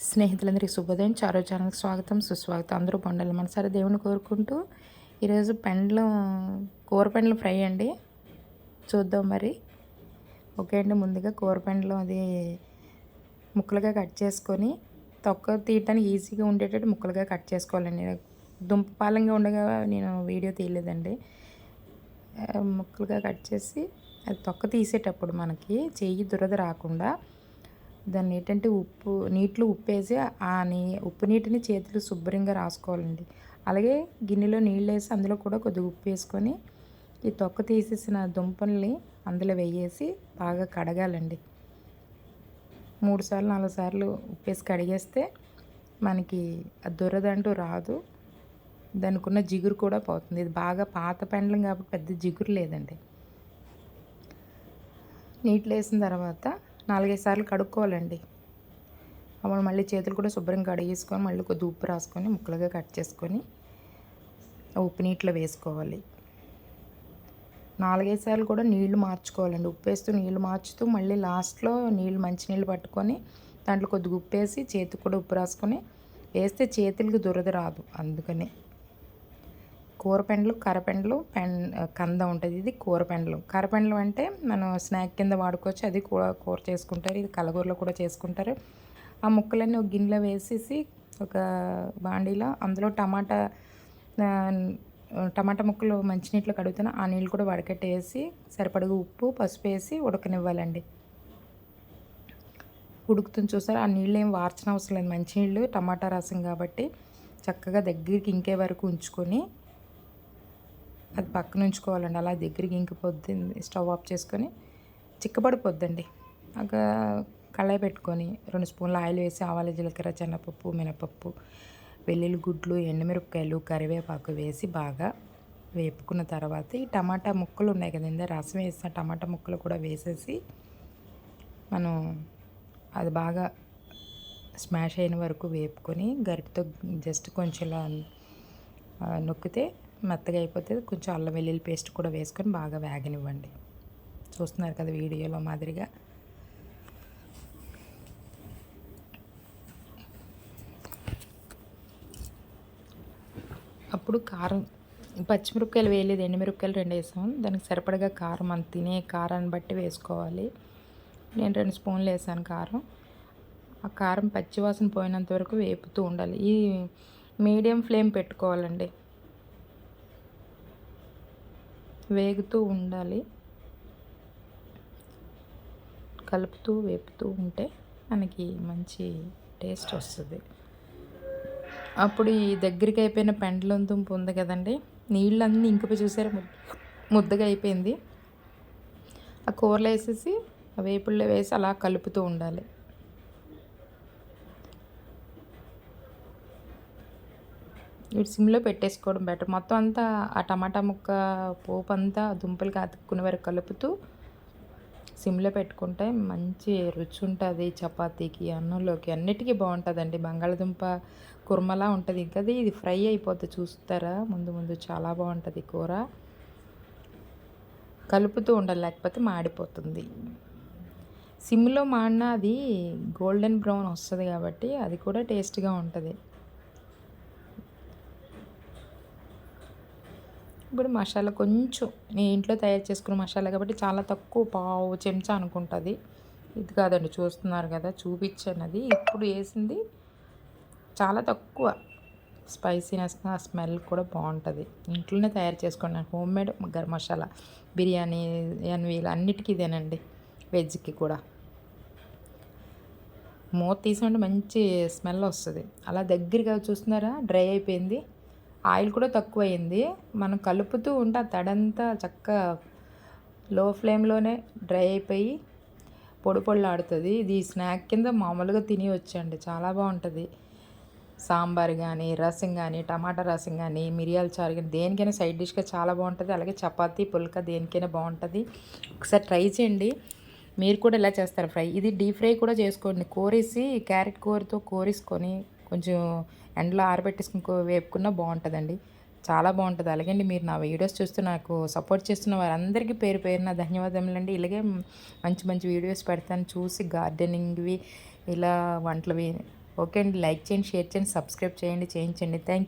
స్నేహితులందరికీ శుభోదయం. చారో ఛానల్‌కి స్వాగతం, సుస్వాగతం. అందరూ బాగుండాలి మనసారా దేవుని కోరుకుంటూ, ఈరోజు కూర పెండలం ఫ్రై అండి. చూద్దాం మరి. ఓకే అండి. ముందుగా కూర పెండలం అది ముక్కలుగా కట్ చేసుకొని, తొక్క తీయటానికి ఈజీగా ఉండేటట్టు ముక్కలుగా కట్ చేసుకోవాలండి. దుంప పాలంగా ఉండగా నేను వీడియో తీయలేదండి. ముక్కలుగా కట్ చేసి, అది తొక్క తీసేటప్పుడు మనకి చెయ్యి దురద రాకుండా దాన్ని ఏంటంటే నీటిలో ఉప్పేసి ఉప్పు నీటిని చేతులు శుభ్రంగా రాసుకోవాలండి. అలాగే గిన్నెలో నీళ్ళు వేసి అందులో కూడా కొద్దిగా ఉప్పు వేసుకొని ఈ తొక్క తీసేసిన దుంపల్ని అందులో వేసి బాగా కడగాలండి. 3 సార్లు 4 సార్లు ఉప్పేసి కడిగేస్తే మనకి ఆ దురదంటూ రాదు. దానికి ఉన్న జిగురు కూడా పోతుంది. ఇది బాగా పాత పెండలం కాబట్టి పెద్ద జిగురు లేదండి. నీటిలో వేసిన తర్వాత 4-5 సార్లు కడుక్కోవాలండి. అప్పుడు మళ్ళీ చేతులు కూడా శుభ్రంగా కడిగేసుకొని మళ్ళీ కొద్దిగా ఉప్పు రాసుకొని ముక్కలుగా కట్ చేసుకొని ఉప్పు నీటిలో వేసుకోవాలి. 4-5 సార్లు కూడా నీళ్లు మార్చుకోవాలండి. ఉప్పు వేస్తూ నీళ్లు మార్చుతూ మళ్ళీ లాస్ట్లో మంచినీళ్ళు పట్టుకొని దాంట్లో కొద్దిగా ఉప్పు వేసి చేతికి కూడా ఉప్పు రాసుకొని వేస్తే చేతులకి దురద రాదు. అందుకని కూరపెండలు, కర్రపెండలు, కంద ఉంటుంది. ఇది కూరపెండలు. కర్రపెండలు అంటే మనం స్నాక్ కింద వాడుకోవచ్చు. అది కూర చేసుకుంటారు. ఇది కలగూరలో కూడా చేసుకుంటారు. ఆ ముక్కలన్నీ ఒక గిన్నెలో వేసేసి ఒక బాండీలో అందులో టమాటా ముక్కలు మంచినీటిలో కడుగుతాను. ఆ నీళ్ళు కూడా వడకట్టేసి సరిపడగా ఉప్పు, పసుపు వేసి ఉడకనివ్వాలండి. ఉడుకుతుంది చూసారు. ఆ నీళ్ళు ఏం వార్చిన అవసరం లేదు. మంచినీళ్ళు టమాటా రసం కాబట్టి చక్కగా దగ్గరికి ఇంకే వరకు ఉంచుకొని అది పక్కన ఉంచుకోవాలండి. అలా దగ్గరికి ఇంకిపోద్ది. స్టవ్ ఆఫ్ చేసుకొని చిక్కబడిపోద్దండి. కళాయి పెట్టుకొని 2 స్పూన్ల ఆయిల్ వేసి ఆవాలు, జీలకర్ర, శనగపప్పు, మినపప్పు, వెల్లుల్లి గుడ్లు, ఎండుమిరపకాయలు, కరివేపాకు వేసి బాగా వేపుకున్న తర్వాత ఈ టమాటా ముక్కలు ఉన్నాయి కదండి, రసం వేసిన టమాటా ముక్కలు కూడా వేసేసి మనం అది బాగా స్మాష్ అయిన వరకు వేపుకొని గరిటతో జస్ట్ కొంచెం ఇలా నొక్కితే మెత్తగా అయిపోతుంది. కొంచెం అల్లం వెల్లుల్లి పేస్ట్ కూడా వేసుకొని బాగా వేగనివ్వండి. చూస్తున్నారు కదా వీడియోలో మాదిరిగా. అప్పుడు కారం, పచ్చిమిరపకాయలు వేయలేదు, ఎండుమిరపకాయలు 2 వేసాము. దానికి సరిపడగా కారం మనం తినే కారాన్ని బట్టి వేసుకోవాలి. నేను 2 స్పూన్లు వేసాను కారం. ఆ కారం పచ్చివాసన పోయినంత వరకు వేపుతూ ఉండాలి. ఈ మీడియం ఫ్లేమ్ పెట్టుకోవాలండి. వేగుతూ ఉండాలి. కలుపుతూ వేపుతూ ఉంటే మనకి మంచి టేస్ట్ వస్తుంది. అప్పుడు ఈ దగ్గరికి అయిపోయిన పెండలం దుంప ఉంది కదండి, నీళ్ళన్నీ ఇంకిపోయి చూసారు, ముద్దగా అయిపోయింది. ఆ కూరలో వేసేసి వేపుల్లో వేసి అలా కలుపుతూ ఉండాలి. ఇటు సిమ్లో పెట్టేసుకోవడం బెటర్. మొత్తం అంతా ఆ టమాటా ముక్క పోపు అంతా దుంపలకి అతుక్కునే వరకు కలుపుతూ సిమ్లో పెట్టుకుంటే మంచి రుచి ఉంటుంది. చపాతీకి, అన్నంలోకి, అన్నిటికీ బాగుంటుందండి. బంగాళదుంప కుర్మలా ఉంటుంది. ఇంకా ఇది ఫ్రై అయిపోతుంది. చూస్తారా ముందు చాలా బాగుంటుంది కూర. కలుపుతూ ఉండాలి, లేకపోతే మాడిపోతుంది. సిమ్లో మాడినా అది గోల్డెన్ బ్రౌన్ వస్తుంది కాబట్టి అది కూడా టేస్ట్గా ఉంటుంది. ఇప్పుడు మసాలా కొంచెం నేను ఇంట్లో తయారు చేసుకున్న మసాలా కాబట్టి చాలా తక్కువ, పావు చెంచా అనుకుంటుంది. ఇది కాదండి, చూస్తున్నారు కదా చూపించాను. అది ఇప్పుడు వేసింది చాలా తక్కువ. స్పైసీనెస్గా స్మెల్ కూడా బాగుంటుంది. ఇంట్లోనే తయారు చేసుకున్నాను హోమ్మేడ్ గరం మసాలా. బిర్యానీ, ఎన్వీలు అన్నిటికీ ఇదేనండి. వెజ్కి కూడా మూత తీసినట్టు మంచి స్మెల్ వస్తుంది. అలా దగ్గరగా చూస్తున్నారా, డ్రై అయిపోయింది. ఆయిల్ కూడా తక్కువ అయింది. మనం కలుపుతూ ఉంటే ఆ తడంతా చక్కగా లో ఫ్లేమ్లోనే డ్రై అయిపోయి పొడిలాడుతుంది. ఇది స్నాక్ కింద మామూలుగా తినేయొచ్చండి. చాలా బాగుంటుంది. సాంబార్ కానీ, రసం కానీ, టమాటా రసం కానీ, మిరియాల చారు కానీ, దేనికైనా సైడ్ డిష్గా చాలా బాగుంటుంది. అలాగే చపాతీ, పుల్కా దేనికైనా బాగుంటుంది. ఒకసారి ట్రై చేయండి. మీరు కూడా ఇలా చేస్తారు ఫ్రై. ఇది డీప్ ఫ్రై కూడా చేసుకోండి. కోరేసి క్యారెట్ కూరతో కోరేసుకొని కొంచెం ఎండలో ఆరబెట్టేసుకుని వేపుకున్నా బాగుంటుందండి. చాలా బాగుంటుంది. అలాగే మీరు నా వీడియోస్ చూస్తూ నాకు సపోర్ట్ చేస్తున్న వారందరికీ పేరు పేరున ధన్యవాదములండి. ఇలాగే మంచి మంచి వీడియోస్ పెడతాను. చూసి గార్డెనింగ్వి, ఇలా వంటలవి ఓకే అండి, లైక్ చేయండి, షేర్ చేయండి, సబ్స్క్రైబ్ చేయండి, చేయించండి. Thank you.